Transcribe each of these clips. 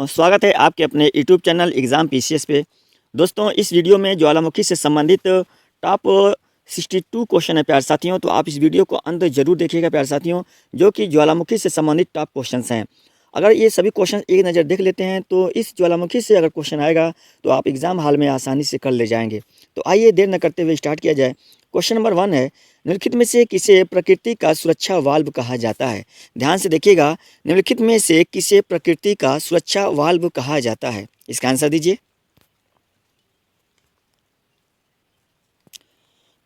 स्वागत है आपके अपने यूट्यूब चैनल एग्ज़ाम पीसीएस पे। दोस्तों, इस वीडियो में ज्वालामुखी से संबंधित टॉप 62 क्वेश्चन है प्यारे साथियों। तो आप इस वीडियो को अंत ज़रूर देखिएगा प्यारे साथियों, जो कि ज्वालामुखी से संबंधित टॉप क्वेश्चंस हैं। अगर ये सभी क्वेश्चन एक नज़र देख लेते हैं तो इस ज्वालामुखी से अगर क्वेश्चन आएगा तो आप एग्ज़ाम हॉल में आसानी से कर ले जाएंगे। तो आइए देर न करते हुए स्टार्ट किया जाए। क्वेश्चन नंबर 1 है, निम्नलिखित में से किसे प्रकृति का सुरक्षा वाल्व कहा जाता है? ध्यान से देखिएगा, निम्नलिखित में से किसे प्रकृति का सुरक्षा वाल्व कहा जाता है? इसका आंसर दीजिए।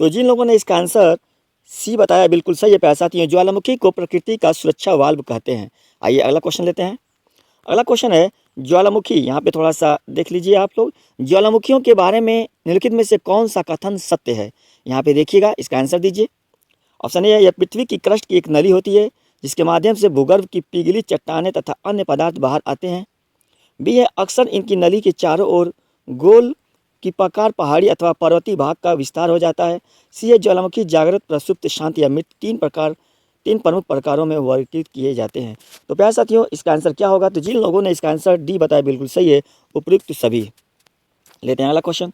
तो जिन लोगों ने इसका आंसर सी बताया बिल्कुल सही है प्यारे साथियों, ज्वालामुखी को प्रकृति का सुरक्षा वाल्व कहते हैं। आइए अगला क्वेश्चन लेते हैं। अगला क्वेश्चन है, ज्वालामुखी, यहाँ पे थोड़ा सा देख लीजिए आप लोग, ज्वालामुखियों के बारे में निम्नलिखित में से कौन सा कथन सत्य है? यहाँ पे देखिएगा, इसका आंसर दीजिए। ऑप्शन ए है, यह पृथ्वी की क्रस्ट की एक नली होती है जिसके माध्यम से भूगर्भ की पिघली चट्टानें तथा अन्य पदार्थ बाहर आते हैं। बी है, अक्सर इनकी नली के चारों ओर गोल की प्रकार पहाड़ी अथवा पर्वतीय भाग का विस्तार हो जाता है। सी है, ज्वालामुखी जागृत, प्रसुप्त, शांत या मृत तीन प्रमुख प्रकारों में वर्गीकृत किए जाते हैं। तो प्यारे साथियों, इसका आंसर क्या होगा? तो जिन लोगों ने इसका आंसर डी बताया बिल्कुल सही है, उपयुक्त सभी। लेते हैं अगला क्वेश्चन।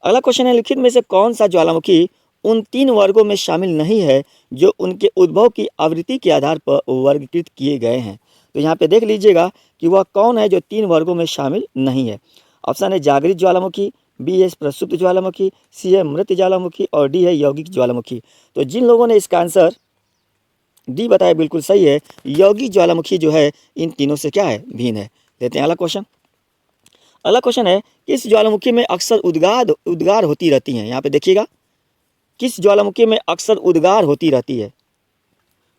अगला क्वेश्चन है, लिखित में से कौन सा ज्वालामुखी उन 3 वर्गों में शामिल नहीं है जो उनके उद्भव की आवृत्ति के आधार पर वर्गीकृत किए गए हैं? तो यहाँ पे देख लीजिएगा कि वह कौन है जो 3 वर्गों में शामिल नहीं है। ऑप्शन है जागृत ज्वालामुखी, बी है प्रसुप्त ज्वालामुखी, सी है मृत ज्वालामुखी और डी है यौगिक ज्वालामुखी। तो जिन लोगों ने इसका आंसर डी बताया बिल्कुल सही है, यौगिक ज्वालामुखी जो है इन तीनों से क्या है? भिन्न है। लेते हैं अगला क्वेश्चन। अगला क्वेश्चन है, किस ज्वालामुखी में अक्सर उद्गार होती रहती हैं? यहाँ पे देखिएगा, किस ज्वालामुखी में अक्सर उद्गार होती रहती है?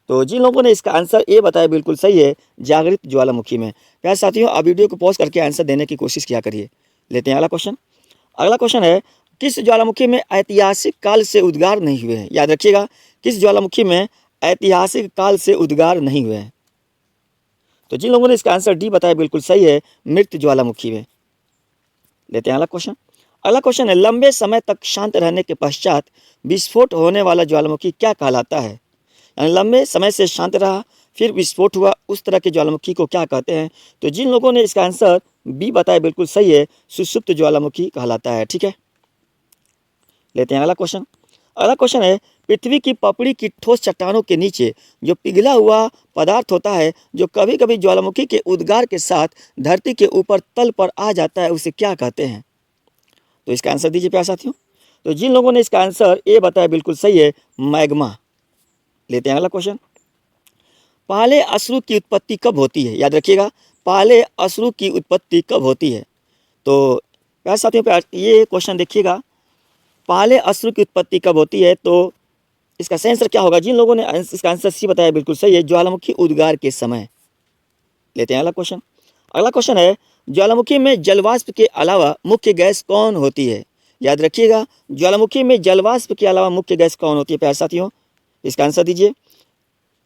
तो जिन लोगों ने इसका आंसर ए बताया बिल्कुल सही है, जागृत ज्वालामुखी में। प्यारे साथियों, आप वीडियो को पॉज करके आंसर देने की कोशिश किया करिए। लेते हैं अगला क्वेश्चन। अगला क्वेश्चन है, किस ज्वालामुखी में ऐतिहासिक काल से उद्गार नहीं हुए हैं? याद रखिएगा, किस ज्वालामुखी में ऐतिहासिक काल से उद्गार नहीं हुए हैं? तो जिन लोगों ने इसका आंसर डी बताया बिल्कुल सही है, मृत ज्वालामुखी में। लेते हैं अगला क्वेश्चन। अगला क्वेश्चन है, लंबे समय तक शांत रहने के पश्चात विस्फोट होने वाला ज्वालामुखी क्या कहलाता है? यानी लंबे समय से शांत रहा फिर विस्फोट हुआ, उस तरह के ज्वालामुखी को क्या कहते हैं? तो जिन लोगों ने इसका आंसर बी बताया बिल्कुल सही है, सुषुप्त ज्वालामुखी कहलाता है। ठीक है, लेते हैं अगला क्वेश्चन। अगला क्वेश्चन है, पृथ्वी की पपड़ी की ठोस चट्टानों के नीचे जो पिघला हुआ पदार्थ होता है जो कभी कभी ज्वालामुखी के उद्गार के साथ धरती के ऊपर तल पर आ जाता है, उसे क्या कहते हैं? तो इसका आंसर दीजिए प्यारे साथियों। तो जिन लोगों ने इसका आंसर ए बताया बिल्कुल सही है, मैग्मा। लेते हैं अगला क्वेश्चन। पहले अश्रु की उत्पत्ति कब होती है? याद रखिएगा, पहले अश्रु की उत्पत्ति कब होती है? तो प्यारे साथियों, ये क्वेश्चन देखिएगा, पहले अश्रु की उत्पत्ति कब होती है? तो इसका सही आंसर क्या होगा? जिन लोगों ने इसका आंसर सी बताया बिल्कुल सही है, ज्वालामुखी उद्गार के समय। लेते हैं अगला क्वेश्चन। अगला क्वेश्चन है, ज्वालामुखी में जलवाष्प के अलावा मुख्य गैस कौन होती है? याद रखिएगा, ज्वालामुखी में जलवाष्प के अलावा मुख्य गैस कौन होती है प्यारे साथियों? इसका आंसर दीजिए।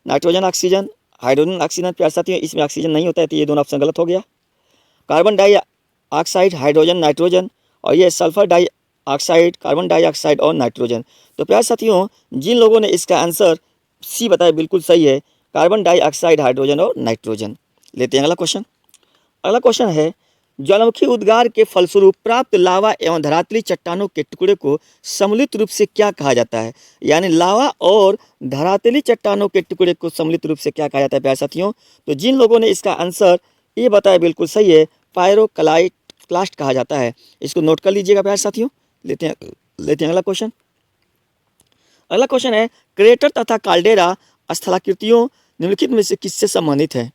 Nitrogen, oxygen, hydrogen, oxygen. प्यारे साथियों, इसमें ऑक्सीजन नहीं होता है, तो ये दोनों ऑप्शन गलत हो गया। कार्बन डाइऑक्साइड, हाइड्रोजन, नाइट्रोजन, और ये सल्फर डाइऑक्साइड, कार्बन डाइऑक्साइड और नाइट्रोजन। तो प्यारे साथियों, जिन लोगों ने इसका आंसर सी बताया बिल्कुल सही है, कार्बन डाइऑक्साइड, हाइड्रोजन और नाइट्रोजन। लेते हैं अगला क्वेश्चन। अगला क्वेश्चन है, ज्वालामुखी उद्गार के फलस्वरूप प्राप्त लावा एवं धरातली चट्टानों के टुकड़े को सम्मिलित रूप से क्या कहा जाता है? यानी लावा और धरातली चट्टानों के टुकड़े को सम्मिलित रूप से क्या कहा जाता है प्यारे साथियों? तो जिन लोगों ने इसका आंसर ये बताया बिल्कुल सही है, पायरोक्लास्ट कहा जाता है। इसको नोट कर लीजिएगा प्यारे साथियों। लेते हैं अगला क्वेश्चन। अगला क्वेश्चन है, क्रेटर तथा काल्डेरा स्थलाकृतियों निम्नलिखित में से किससे संबंधित है?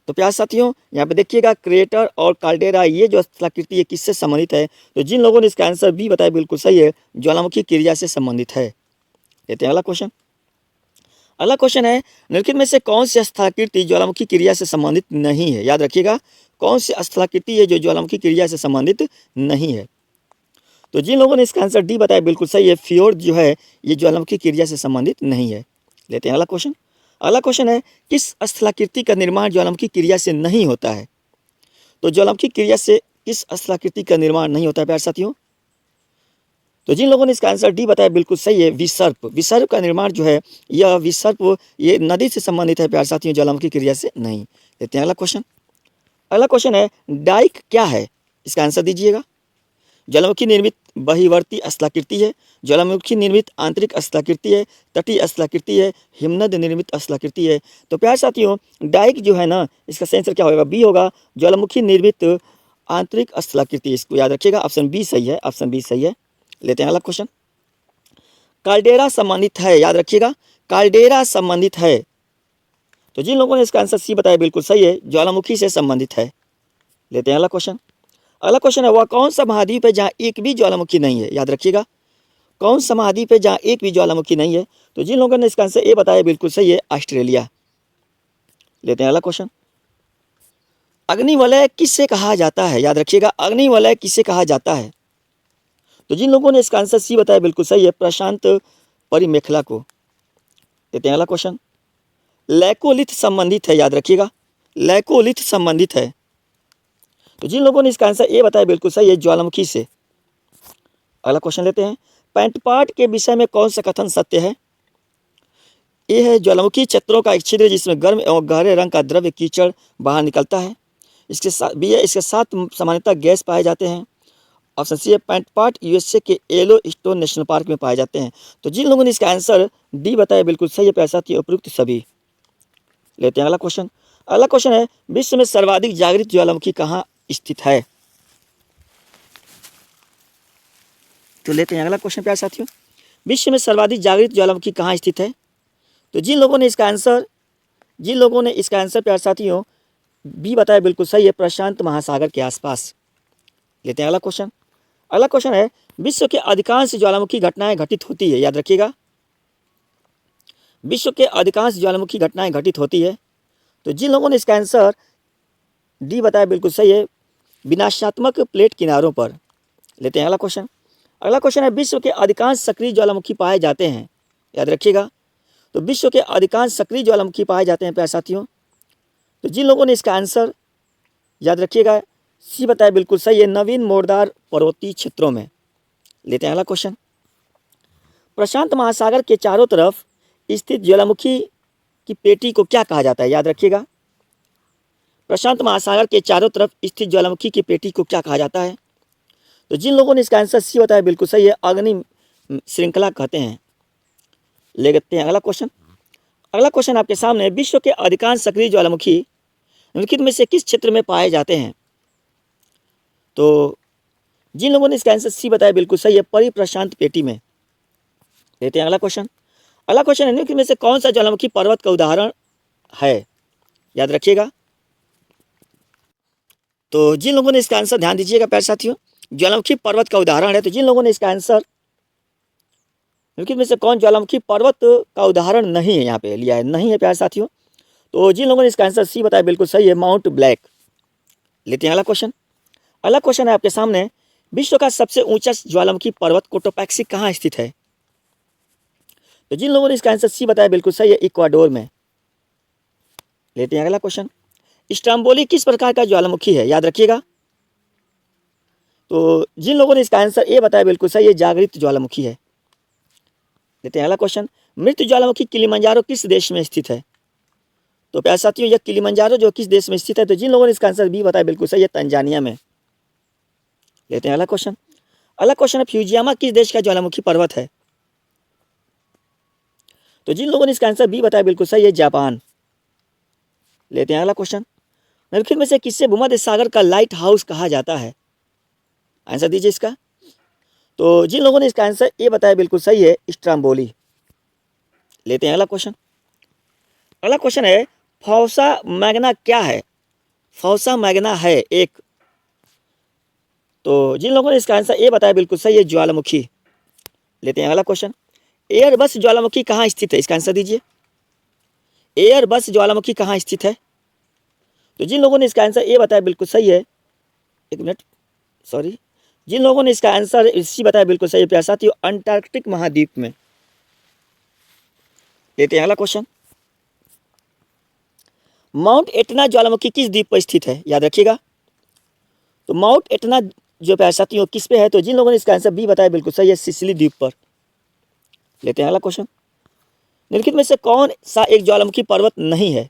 तो प्यारे साथियों, यहाँ पे देखिएगा, क्रेटर और काल्डेरा, ये जो स्थलाकृति है किससे संबंधित है? तो जिन लोगों ने इसका आंसर बी बताया बिल्कुल सही है, ज्वालामुखी क्रिया से संबंधित है। लेते हैं अगला क्वेश्चन। अगला क्वेश्चन है, निम्नलिखित में से कौन सी स्थलाकृति ज्वालामुखी क्रिया से संबंधित नहीं है? याद रखिएगा, कौन सी स्थलाकृति है जो ज्वालामुखी क्रिया से संबंधित नहीं है? तो जिन लोगों ने इसका आंसर डी बताया बिल्कुल सही है, फ्योर्ड जो है ये ज्वालामुखी क्रिया से संबंधित नहीं है। लेते हैं अगला क्वेश्चन। अगला क्वेश्चन है, किस स्थलाकृति का निर्माण ज्वालामुखी क्रिया से नहीं होता है? तो ज्वालामुखी क्रिया से किस स्थलाकृति का निर्माण नहीं होता है प्यारे साथियों? तो जिन लोगों ने इसका आंसर डी बताया बिल्कुल सही है, विसर्प। विसर्प का निर्माण जो है, यह विसर्प ये नदी से संबंधित है प्यारे साथियों, ज्वालामुखी क्रिया से नहीं। लेते हैं अगला क्वेश्चन। अगला क्वेश्चन है डाइक क्या है, इसका आंसर दीजिएगा। ज्वालामुखी निर्मित बहिर्वर्ती स्थलाकृति है, ज्वालामुखी निर्मित आंतरिक स्थलाकृति है, तटीय स्थलाकृति है, हिमनद निर्मित स्थलाकृति है। तो प्यारे साथियों डाइक जो है ना, इसका सही आंसर क्या होगा, बी होगा, ज्वालामुखी निर्मित आंतरिक स्थलाकृति। इसको याद रखिएगा, ऑप्शन बी सही है, ऑप्शन बी सही है। लेते हैं अगला क्वेश्चन। काल्डेरा संबंधित है, याद रखिएगा, काल्डेरा संबंधित है। तो जिन लोगों ने इसका आंसर सी बताया बिल्कुल सही है, ज्वालामुखी से संबंधित है। लेते हैं अगला क्वेश्चन। अगला क्वेश्चन है वह कौन सा महाद्वीप है जहाँ एक भी ज्वालामुखी नहीं है, याद रखिएगा, कौन सा महाद्वीप है जहाँ एक भी ज्वालामुखी नहीं है। तो जिन लोगों ने इसका आंसर ए बताया बिल्कुल सही है, ऑस्ट्रेलिया। लेते हैं अगला क्वेश्चन। अग्निवलय किससे कहा जाता है, याद रखिएगा, अग्निवलय किससे कहा जाता है। तो जिन लोगों ने इसका आंसर सी बताया बिल्कुल सही है, प्रशांत परिमेखला को। लेते हैं अगला क्वेश्चन। लैकोलिथ संबंधित है, याद रखिएगा, लैकोलिथ संबंधित है। तो जिन लोगों ने इसका आंसर ए बताया बिल्कुल सही है, ज्वालामुखी से। अगला क्वेश्चन लेते हैं। पैंटपाट के विषय में कौन सा कथन सत्य है। ए है ज्वालामुखी क्षेत्रों का एक छिद्र जिसमें गर्म एवं गहरे रंग का द्रव्य कीचड़ बाहर निकलता है। इसके साथ बी है, इसके साथ सामान्यतः गैस पाए जाते हैं। ऑप्शन सी है, पैंटपाट यूएसए के येलो स्टोन नेशनल पार्क में पाए जाते हैं। तो जिन लोगों ने इसका आंसर डी बताया बिल्कुल सही है, प्यारे साथी, उपयुक्त सभी। लेते हैं अगला क्वेश्चन। अगला क्वेश्चन है विश्व में सर्वाधिक जागृत ज्वालामुखी कहाँ स्थित है। तो लेते हैं अगला क्वेश्चन प्यारे साथियों। विश्व में सर्वाधिक जागृत ज्वालामुखी कहाँ स्थित है। तो जिन लोगों ने इसका आंसर प्यारे साथियों बी बताया बिल्कुल सही है, प्रशांत महासागर के आसपास। लेते हैं अगला क्वेश्चन। अगला क्वेश्चन है विश्व के अधिकांश ज्वालामुखी घटनाएं घटित होती है, याद रखिएगा, विश्व के अधिकांश ज्वालामुखी घटनाएं घटित होती है। तो जिन लोगों ने इसका आंसर डी बताया बिल्कुल सही है, विनाशात्मक प्लेट किनारों पर। लेते हैं अगला क्वेश्चन। अगला क्वेश्चन है विश्व के अधिकांश सक्रिय ज्वालामुखी पाए जाते हैं, याद रखिएगा। तो विश्व के अधिकांश सक्रिय ज्वालामुखी पाए जाते हैं प्यारे साथियों। तो जिन लोगों ने इसका आंसर याद रखिएगा सी बताया बिल्कुल सही है, नवीन मोरदार पर्वतीय क्षेत्रों में। लेते हैं अगला क्वेश्चन। प्रशांत महासागर के चारों तरफ स्थित ज्वालामुखी की पेटी को क्या कहा जाता है, याद रखिएगा, प्रशांत महासागर के चारों तरफ स्थित ज्वालामुखी की पेटी को क्या कहा जाता है। तो जिन लोगों ने इसका आंसर सी बताया बिल्कुल सही है, अग्नि श्रृंखला कहते हैं। लेते हैं अगला क्वेश्चन। अगला क्वेश्चन आपके सामने, विश्व के अधिकांश सक्रिय ज्वालामुखी निम्नलिखित में से किस क्षेत्र में पाए जाते हैं। तो जिन लोगों ने इसका आंसर सी बताया बिल्कुल सही है, परिप्रशांत पेटी में। लेते हैं अगला क्वेश्चन। अगला क्वेश्चन है निम्नलिखित में से कौन सा ज्वालामुखी पर्वत का उदाहरण है, याद रखिएगा। तो जिन लोगों ने इसका आंसर ध्यान दीजिएगा प्यारे साथियों, ज्वालामुखी पर्वत का उदाहरण है। तो जिन लोगों ने इसका आंसर निम्नलिखित में से कौन ज्वालामुखी पर्वत का उदाहरण नहीं है, यहाँ पे लिया है, नहीं है प्यारे साथियों। तो जिन लोगों ने इसका आंसर सी बताया बिल्कुल सही है, माउंट ब्लैक। लेते हैं अगला क्वेश्चन। अगला क्वेश्चन है आपके सामने, विश्व का सबसे ऊंचा ज्वालामुखी पर्वत कोटोपैक्सी कहाँ स्थित है। तो जिन लोगों ने इसका आंसर सी बताया बिल्कुल सही है, इक्वाडोर में। लेते हैं अगला क्वेश्चन। स्ट्रोम्बोली किस प्रकार का ज्वालामुखी है, याद रखिएगा। तो जिन लोगों ने इसका आंसर ए बताया बिल्कुल सही है, जागृत ज्वालामुखी है। लेते हैं अगला क्वेश्चन। मृत ज्वालामुखी किलिमंजारो किस देश में स्थित है। तो प्यारे साथियों यह किलिमंजारो जो किस देश में स्थित है। तो जिन लोगों ने इसका आंसर बी बताया बिल्कुल सही है, तंजानिया में। लेते हैं अगला क्वेश्चन। अगला क्वेश्चन है फ्यूजियामा किस देश का ज्वालामुखी पर्वत है। तो जिन लोगों ने इसका आंसर बी बताया बिल्कुल सही है, जापान। लेते हैं अगला क्वेश्चन। निम्नलिखित में से किससे भूमध्य सागर का लाइट हाउस कहा जाता है, आंसर दीजिए इसका। तो जिन लोगों ने इसका आंसर ए बताया बिल्कुल सही है, स्ट्रोम्बोली। लेते हैं अगला क्वेश्चन। अगला क्वेश्चन है फौसा मैग्ना क्या है। फौसा मैग्ना है एक। तो जिन लोगों ने इसका आंसर ए बताया बिल्कुल सही है, ज्वालामुखी। लेते हैं अगला क्वेश्चन। एयरबस ज्वालामुखी कहाँ स्थित है, इसका आंसर दीजिए। एयरबस ज्वालामुखी कहाँ स्थित है। तो जिन लोगों ने इसका आंसर ए बताया बिल्कुल सही है, एक मिनट सॉरी, जिन लोगों ने इसका आंसर सी बताया बिल्कुल सही है प्यारे साथियों, अंटार्कटिक महाद्वीप में। लेते हैं अगला क्वेश्चन। माउंट एटना ज्वालामुखी किस द्वीप पर स्थित है, याद रखिएगा। तो माउंट एटना जो प्यारे साथियों किस पे है। तो जिन लोगों ने इसका आंसर बी बताया बिल्कुल सही है, सिसिली द्वीप पर। लेते हैं अगला क्वेश्चन। निम्नलिखित में से कौन सा एक ज्वालामुखी पर्वत नहीं है।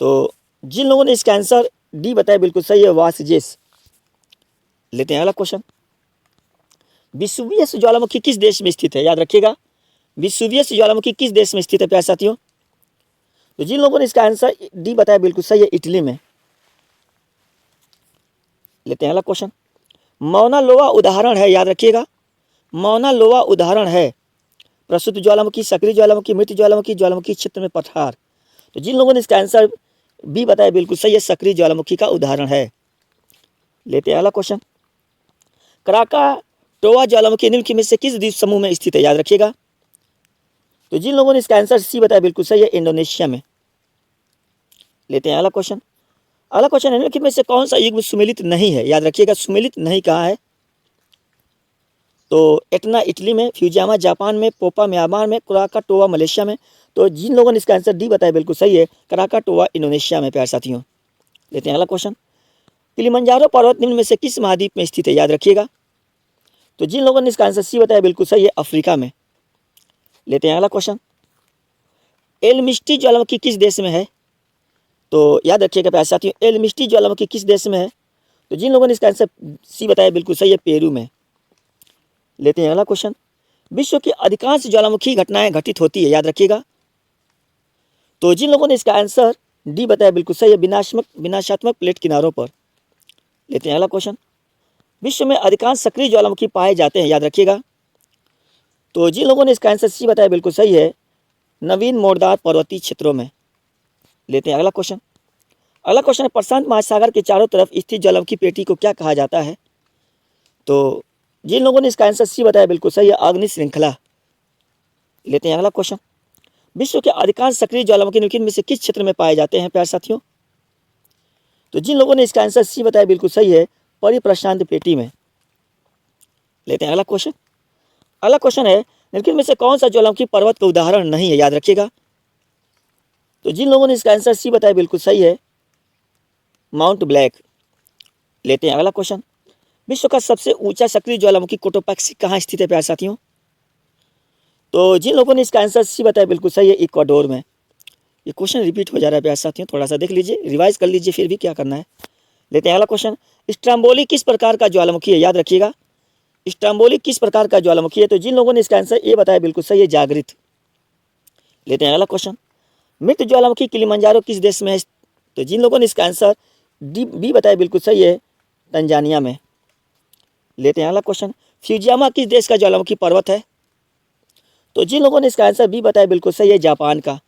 तो जिन लोगों ने इसका आंसर डी बताया बिल्कुल सही है वासजेस। लेते हैं अगला क्वेश्चन। विसुवियस ज्वालामुखी किस देश में स्थित है? याद रखिएगा, विसुवियस ज्वालामुखी किस देश में स्थित है प्यारे साथियों? तो जिन लोगों ने इसका आंसर डी बताया बिल्कुल सही है इटली में। लेते हैं अगला क्वेश्चन। मौना लोआ उदाहरण है, याद रखिएगा, मौना लोआ उदाहरण है प्रसूत ज्वालामुखी, सक्रिय ज्वालामुखी, मृत ज्वालामुखी, ज्वालामुखी क्षेत्र में पठार। तो जिन लोगों ने इसका आंसर बी बताया बिल्कुल सही है, सक्रिय ज्वालामुखी का उदाहरण है। लेते हैं अगला क्वेश्चन। क्राकाटोआ ज्वालामुखी निम्नलिखित में से किस द्वीप समूह में स्थित है? याद रखिएगा। तो जिन लोगों ने इसका आंसर सी बताया बिल्कुल सही है, इंडोनेशिया में। लेते हैं अगला क्वेश्चन। अगला क्वेश्चन है निम्नलिखित में से कौन सा युग्म सुमेलित नहीं है? याद रखिएगा, सुमेलित नहीं कहाँ है? तो एटना इटली में, फ्यूजियामा जापान में, पोपा म्यांमार में, क्राकाटोआ मलेशिया में। तो जिन लोगों ने इसका आंसर डी बताया बिल्कुल सही है, क्राकाटोआ इंडोनेशिया में प्यारे साथियों। लेते हैं अगला क्वेश्चन। किलिमंजारो पर्वत निम्न में से किस महाद्वीप में स्थित है? याद रखिएगा। तो जिन लोगों ने इसका आंसर सी बताया बिल्कुल सही है, अफ्रीका में। लेते हैं अगला क्वेश्चन। एलमिस्टी ज्वालामुखी किस देश में है? तो याद रखिएगा प्यारे साथियों, एलमिस्टी ज्वालामुखी किस देश में है? तो जिन लोगों ने इसका आंसर सी बताया बिल्कुल सही है, पेरू में। लेते हैं अगला क्वेश्चन। विश्व की अधिकांश ज्वालामुखी घटनाएं घटित होती है, याद रखिएगा। तो जिन लोगों ने इसका आंसर डी बताया बिल्कुल सही है, विनाशात्मक प्लेट किनारों पर। लेते हैं अगला क्वेश्चन। विश्व में अधिकांश सक्रिय ज्वालामुखी पाए जाते हैं, याद रखिएगा। तो जिन लोगों ने इसका आंसर सी बताया बिल्कुल सही है, नवीन मोड़दार पर्वतीय क्षेत्रों में। लेते हैं अगला क्वेश्चन। अगला क्वेश्चन है प्रशांत महासागर के चारों तरफ स्थित ज्वालामुखी पेटी को क्या कहा जाता है? तो जिन लोगों ने इसका आंसर सी बताया बिल्कुल सही है, अग्नि श्रृंखला। लेते हैं अगला क्वेश्चन। विश्व के अधिकांश सक्रिय ज्वालामुखी निम्नलिखित में से किस क्षेत्र में पाए जाते हैं प्यारे साथियों? तो जिन लोगों ने इसका आंसर सी बताया बिल्कुल सही है, परिप्रशांत पेटी में। लेते हैं अगला क्वेश्चन। अगला क्वेश्चन है निम्नलिखित में से कौन सा ज्वालामुखी पर्वत का उदाहरण नहीं है? याद रखिएगा। तो जिन लोगों ने इसका आंसर सी बताया बिल्कुल सही है, माउंट ब्लैक। लेते हैं अगला क्वेश्चन। विश्व का सबसे ऊंचा सक्रिय ज्वालामुखी कोटोपैक्सी कहाँ स्थित है प्यारे साथियों? तो जिन लोगों ने इसका आंसर सी बताया बिल्कुल सही है, इक्वाडोर में। ये क्वेश्चन रिपीट हो जा रहा है प्यारे साथियों, थोड़ा सा देख लीजिए, रिवाइज कर लीजिए, फिर भी क्या करना है। लेते हैं अगला क्वेश्चन। स्ट्रम्बोली किस प्रकार का ज्वालामुखी है? याद रखिएगा, स्ट्रम्बोली किस प्रकार का ज्वालामुखी है? तो जिन लोगों ने इसका आंसर ए बताया बिल्कुल सही है, जागृत। लेते हैं अगला क्वेश्चन। मृत ज्वालामुखी किलिमंजारो किस देश में है? तो जिन लोगों ने इसका आंसर डी बी बताया बिल्कुल सही है, तंजानिया में। लेते हैं अगला क्वेश्चन। फ्यूजियामा किस देश का ज्वालामुखी पर्वत है? तो जिन लोगों ने इसका आंसर बी बताया बिल्कुल सही है, जापान का।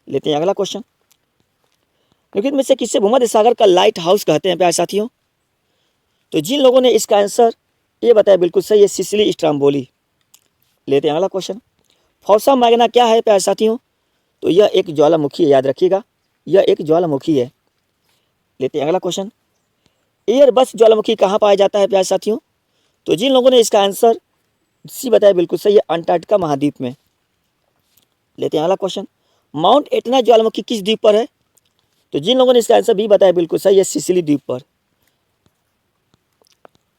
लेते हैं अगला क्वेश्चन। निम्नलिखित में से किसे भूमध्य सागर का लाइट हाउस कहते हैं प्यारे साथियों? तो जिन लोगों ने इसका आंसर ए बताया बिल्कुल सही है, सिसिली स्ट्रम्बोली। लेते हैं अगला क्वेश्चन। फौसा मैग्ना क्या है प्यारे साथियों? तो यह एक ज्वालामुखी है, याद रखिएगा, यह एक ज्वालामुखी है। लेते हैं अगला क्वेश्चन। एयरबस ज्वालामुखी कहाँ पाया जाता है प्यारे साथियों? तो जिन लोगों ने इसका आंसर सी बताया बिल्कुल सही है, अंटार्कटिका महाद्वीप में। लेते हैं अगला क्वेश्चन। माउंट एटना ज्वालामुखी किस द्वीप पर है? तो जिन लोगों ने इसका आंसर बी बताया बिल्कुल सही है, सिसिली द्वीप पर।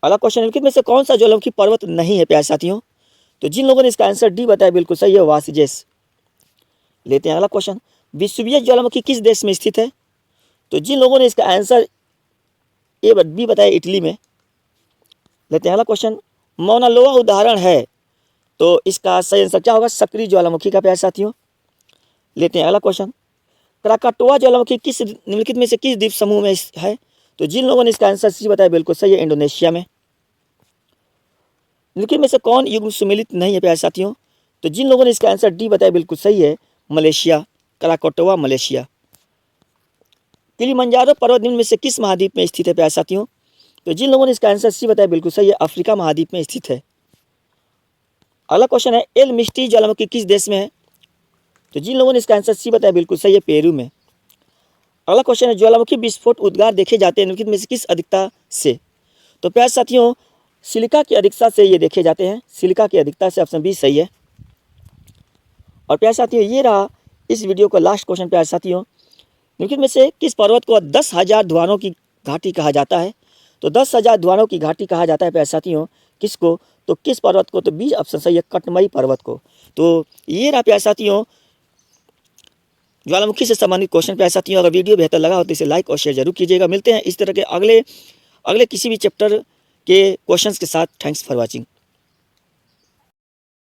अगला क्वेश्चन। निम्नलिखित में से कौन सा ज्वालामुखी पर्वत नहीं है प्यारे साथियों? तो जिन लोगों ने इसका आंसर डी बताया बिल्कुल सही है, वासजेस। लेते हैं अगला क्वेश्चन। विसुवियस ज्वालामुखी किस देश में स्थित है? तो जिन लोगों ने इसका आंसर ए बी बताया, इटली में। लेते हैं अगला क्वेश्चन। मौना लोआ उदाहरण है, तो इसका सही आंसर क्या होगा? सक्रिय ज्वालामुखी का प्यारे साथियों। लेते हैं अगला क्वेश्चन। क्राकाटोआ ज्वालामुखी किस निम्नलिखित में से किस द्वीप समूह में है? तो जिन लोगों ने इसका आंसर सी बताया बिल्कुल सही है, इंडोनेशिया में। निम्नलिखित में से कौन युग्म सुमेलित नहीं है प्यारे साथियों? तो जिन लोगों ने इसका आंसर डी बताया बिल्कुल सही है, मलेशिया, क्राकाटोआ मलेशिया। किलिमंजारो पर्वत निम्न में से किस महाद्वीप में स्थित है प्यारे साथियों? तो जिन लोगों ने इसका आंसर सी बताया बिल्कुल सही है, अफ्रीका महाद्वीप में स्थित है। अगला क्वेश्चन है एल मिस्टी ज्वालामुखी किस देश में है? तो जिन लोगों ने इसका आंसर सी बताया बिल्कुल सही है, पेरू में। अगला क्वेश्चन है ज्वालामुखी विस्फोट उद्गार देखे जाते हैं निम्नलिखित में से किस अधिकता से? तो प्यारे साथियों, सिलिका की अधिकता से ये देखे जाते हैं, सिलिका की अधिकता से, ऑप्शन बी सही है। और प्यारे साथियों, ये रहा इस वीडियो का लास्ट क्वेश्चन प्यारे साथियों। निम्नलिखित में से किस पर्वत को 10,000 धुआरों की घाटी कहा जाता है? तो 10,000 धुआरों की घाटी कहा जाता है प्यारे साथियों, किसको? तो किस पर्वत को? तो बी ऑप्शन सही है, कटमई पर्वत को। तो ये रहा प्यारे साथियों ज्वालामुखी से संबंधित क्वेश्चन पे साथियों। अगर वीडियो बेहतर लगा हो तो इसे लाइक और शेयर जरूर कीजिएगा। मिलते हैं इस तरह के अगले किसी भी चैप्टर के क्वेश्चंस के साथ। Thanks for watching.